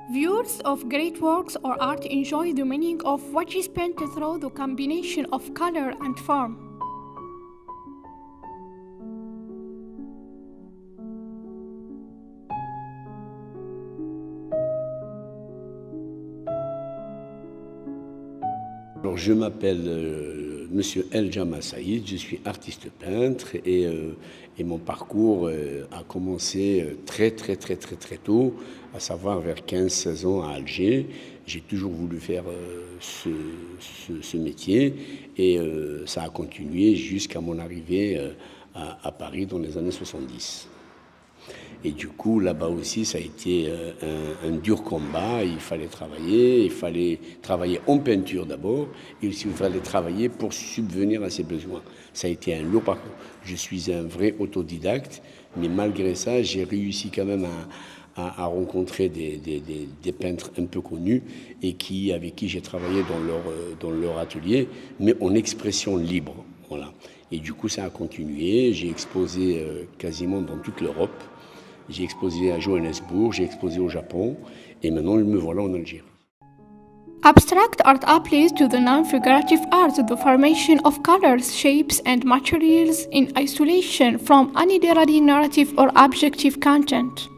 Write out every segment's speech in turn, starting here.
Viewers of great works or art enjoy the meaning of what is painted through the combination of color and form. Alors, je m'appelle Monsieur El Jamal Saïd, je suis artiste peintre et mon parcours a commencé très tôt, à savoir vers 15-16 ans à Alger. J'ai toujours voulu faire ce métier et ça a continué jusqu'à mon arrivée à Paris dans les années 70. Et du coup, là-bas aussi, ça a été un dur combat. Il fallait travailler en peinture d'abord, et aussi il fallait travailler pour subvenir à ses besoins. Ça a été un lourd parcours. Je suis un vrai autodidacte, mais malgré ça, j'ai réussi quand même à rencontrer des peintres un peu connus et avec qui j'ai travaillé dans leur atelier, mais en expression libre. Voilà. Et du coup, ça a continué. J'ai exposé quasiment dans toute l'Europe. J'ai exposé à Johannesburg, j'ai exposé au Japon, et maintenant me voilà en Algérie. Abstract art applies to the non-figurative art, the formation of colors, shapes, and materials in isolation from any literary, narrative, or objective content.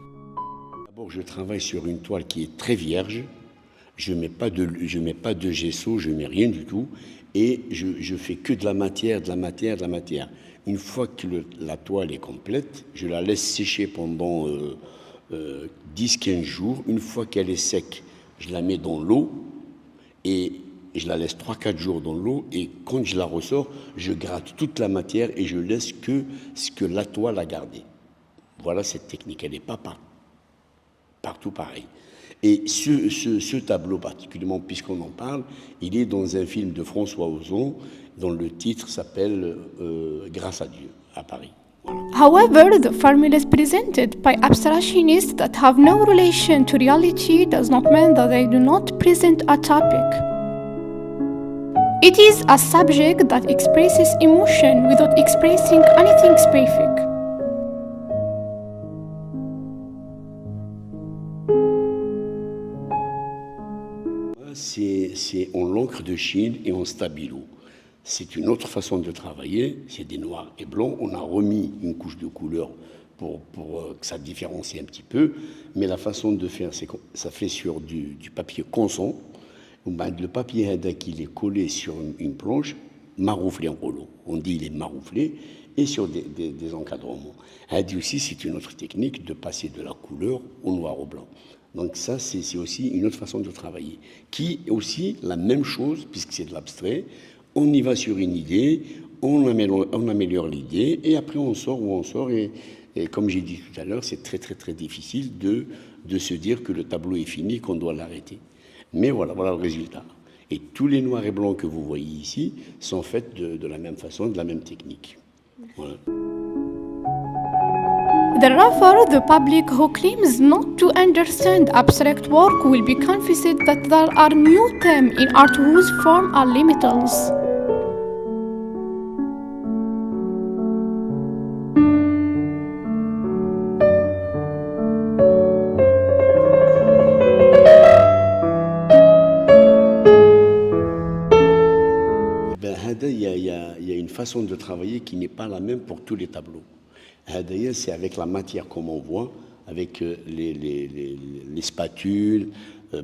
D'abord, je travaille sur une toile qui est très vierge. Je mets pas de gesso, je mets rien du tout, et je fais que de la matière. Une fois que la toile est complète, je la laisse sécher pendant 10-15 jours. Une fois qu'elle est sec, je la mets dans l'eau et je la laisse 3-4 jours dans l'eau. Et quand je la ressors, je gratte toute la matière et je laisse que ce que la toile a gardé. Voilà cette technique. Elle n'est pas partout pareil. Et ce tableau particulièrement, puisqu'on en parle, il est dans un film de François Ozon, dont le titre s'appelle Grâce à Dieu, à Paris. Voilà. However, the formulas presented by abstractionists that have no relation to reality does not mean that they do not present a topic. It is a subject that expresses emotion without expressing anything specific. C'est en l'encre de Chine et en stabilo. C'est une autre façon de travailler, c'est des noirs et blancs. On a remis une couche de couleur pour que ça différencie un petit peu, mais la façon de faire, c'est que ça fait sur du papier conson. Le papier qu'il est collé sur une planche, marouflé en rouleau. On dit il est marouflé, et sur des encadrements. Aussi, c'est une autre technique de passer de la couleur au noir au blanc. Donc ça, c'est aussi une autre façon de travailler, qui est aussi la même chose, puisque c'est de l'abstrait. On y va sur une idée, on améliore l'idée, et après on sort où on sort. Et comme j'ai dit tout à l'heure, c'est très difficile de se dire que le tableau est fini, qu'on doit l'arrêter. Mais voilà le résultat. Et tous les noirs et blancs que vous voyez ici sont faits de la même façon, de la même technique. Voilà. Therefore, the public who claims not to understand abstract work will be convinced that there are new themes in art whose form are limitless. Il y a une façon de travailler qui n'est pas la même pour tous les tableaux. D'ailleurs, c'est avec la matière comme on voit, avec les spatules,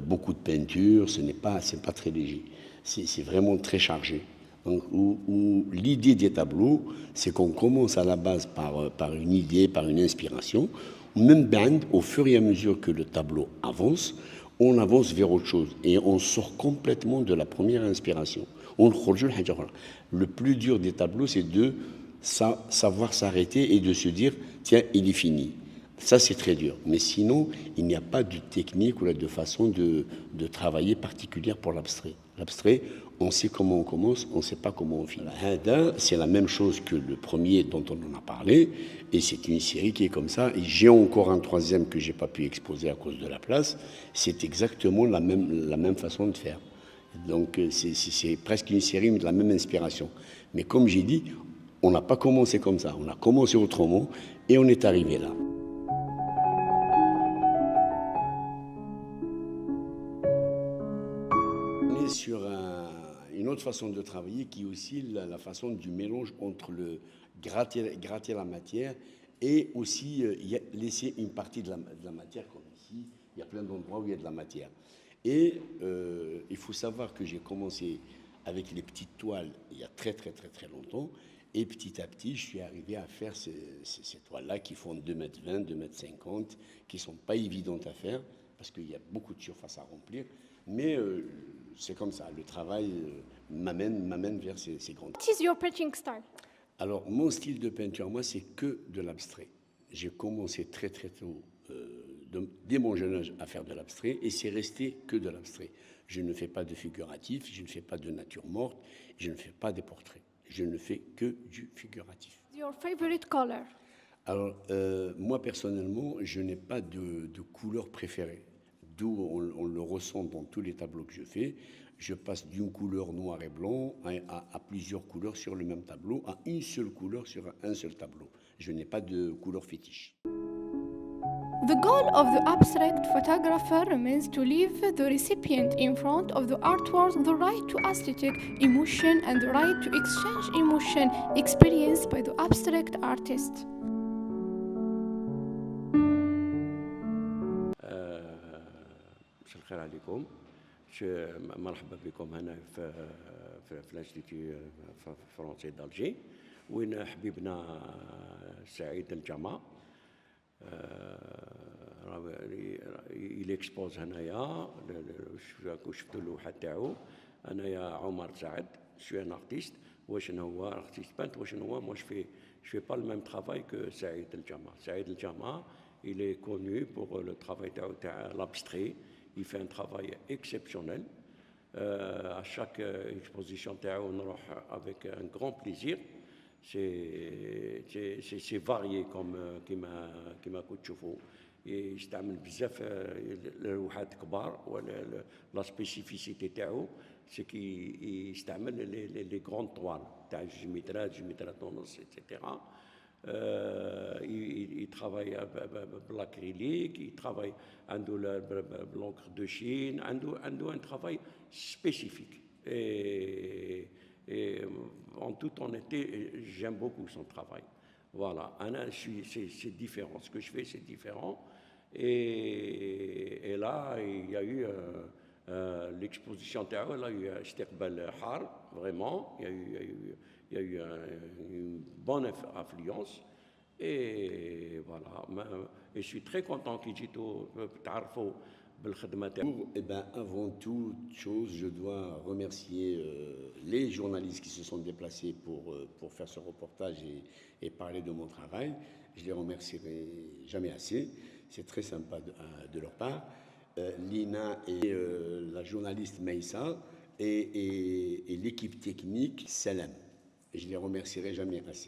beaucoup de peinture, c'est pas très léger. C'est vraiment très chargé. Donc, où l'idée des tableaux, c'est qu'on commence à la base par une idée, par une inspiration. Même au fur et à mesure que le tableau avance, on avance vers autre chose et on sort complètement de la première inspiration. Le plus dur des tableaux, c'est de savoir s'arrêter et de se dire tiens, il est fini. Ça, c'est très dur. Mais sinon, il n'y a pas de technique ou de façon de travailler particulière pour l'abstrait. L'abstrait, on sait comment on commence, on ne sait pas comment on finit. C'est la même chose que le premier dont on en a parlé, et c'est une série qui est comme ça. Et j'ai encore un troisième que je n'ai pas pu exposer à cause de la place. C'est exactement la même façon de faire. Donc, c'est presque une série de la même inspiration. Mais comme j'ai dit, on n'a pas commencé comme ça. On a commencé autrement et on est arrivé là. autre façon de travailler qui est aussi la façon du mélange entre le gratter la matière et aussi laisser une partie de la matière, comme ici. Il y a plein d'endroits où il y a de la matière. Et il faut savoir que j'ai commencé avec les petites toiles il y a très longtemps. Et petit à petit, je suis arrivé à faire ces toiles-là qui font 2,20 m, 2,50 m, qui ne sont pas évidentes à faire parce qu'il y a beaucoup de surface à remplir. Mais c'est comme ça, le travail m'amène vers ces grandes. What is your painting style? Alors, mon style de peinture, moi, c'est que de l'abstrait. J'ai commencé très tôt, dès mon jeune âge, à faire de l'abstrait, et c'est resté que de l'abstrait. Je ne fais pas de figuratif, je ne fais pas de nature morte, je ne fais pas des portraits. Je ne fais que du figuratif. Your favorite color? Alors, moi, personnellement, je n'ai pas de couleur préférée. D'où on le ressent dans tous les tableaux que je fais. Je passe d'une couleur noir et blanc à plusieurs couleurs sur le même tableau, à une seule couleur sur un seul tableau. Je n'ai pas de couleur fétiche. The goal of the abstract photographer remains to leave the recipient in front of the artwork the right to aesthetic emotion and the right to exchange emotion experienced by the abstract artist. مساء الخير عليكم. مرحبا بكم هنا في الانستيتيو الفرنسي دالجي وين حبيبنا سعيد الجما يليكسبوز هنايا. شفتوا اللوحه تاعو. انايا عمر سعد شوي ان ارتيست. واش هو ارتيست بانت واش هو moi je fais pas le même travail que Saïd El Jama. Saïd El Jama, il est connu pour le travail تاع l'abstrait. Il fait un travail exceptionnel. À chaque exposition تاعو نروح avec un grand plaisir. C'est varié كما كنت تشوفوا. يستعمل بزاف لوحات كبار ولا لا سبيسيفيسيتي تاعو سي كي يستعمل لي غروند طوال تاع 2 مترات ونص ايتترا. Il travaille avec l'acrylique, il travaille avec l'encre de Chine, عنده un travail spécifique. Et en toute honnêteté, j'aime beaucoup son travail. Voilà, c'est différent. Ce que je fais, c'est différent. Et là, il y a eu l'exposition تاعو, là, il y a eu استقبال حار, vraiment. Il y a eu une bonne affluence. Et voilà, et je suis très content qu'ils aient تعرفوا بالخدمة تاعو. Eh ben, avant toute chose, je dois remercier les journalistes qui se sont déplacés pour faire ce reportage et parler de mon travail. Je les remercierai jamais assez. C'est très sympa de leur part. Lina et la journaliste Meïssa et l'équipe technique Salem. Je les remercierai jamais assez.